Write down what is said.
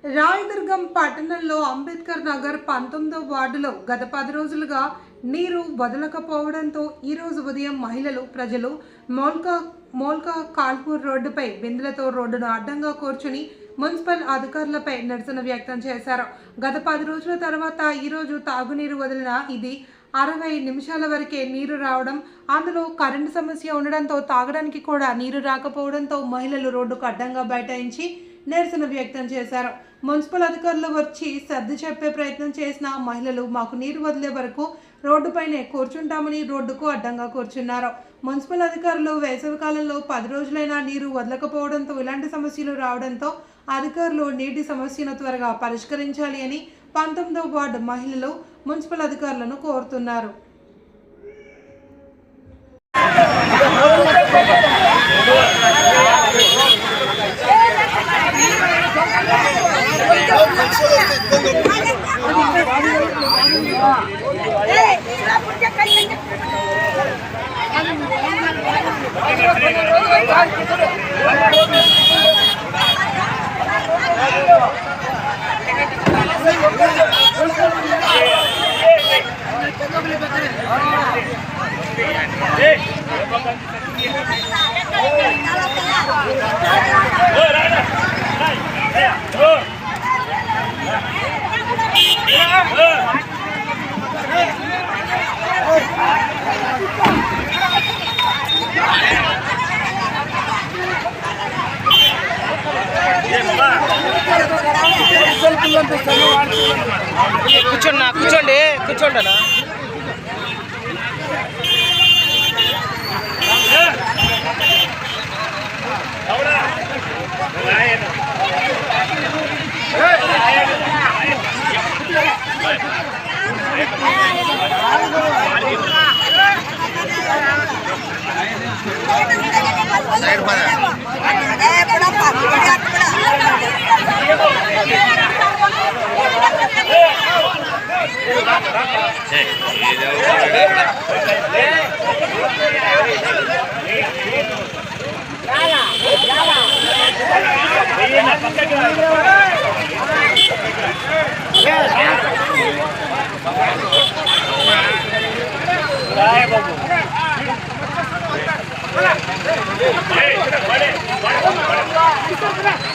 రాయదుర్గం పట్టణంలో అంబేద్కర్ నగర్ 19వ వార్డులో గత 10 రోజులుగా నీరు వదలకపోవడంతో ఈరోజు ఉదయం మహిళలు ప్రజలు మోల్కా కాల్పూర్ రోడ్డుపై బిందెలతో రోడ్డును అడ్డంగా కూర్చుని మున్సిపల్ అధికారులపై నిరసన వ్యక్తం చేశారు. గత 10 రోజుల తర్వాత ఈరోజు తాగునీరు వదిలిన ఇది 60 నిమిషాల వరకే నీరు రావడం, అందులో కరెంటు సమస్య ఉండడంతో తాగడానికి కూడా నీరు రాకపోవడంతో మహిళలు రోడ్డుకు అడ్డంగా బైఠాయించి నిరసన వ్యక్తం చేశారు. మున్సిపల్ అధికారులు వచ్చి సర్ది చెప్పే ప్రయత్నం చేసిన మహిళలు మాకు నీరు వదిలే వరకు రోడ్డుపైనే కూర్చుంటామని రోడ్డుకు అడ్డంగా కూర్చున్నారు. మున్సిపల్ అధికారులు వేసవికాలంలో 10 రోజులైనా నీరు వదలకపోవడంతో ఇలాంటి సమస్యలు రావడంతో అధికారులు నీటి సమస్యను త్వరగా పరిష్కరించాలి అని 19వ వార్డు మహిళలు మున్సిపల్ అధికారులను కోరుతున్నారు. కూర్చోండి బాబు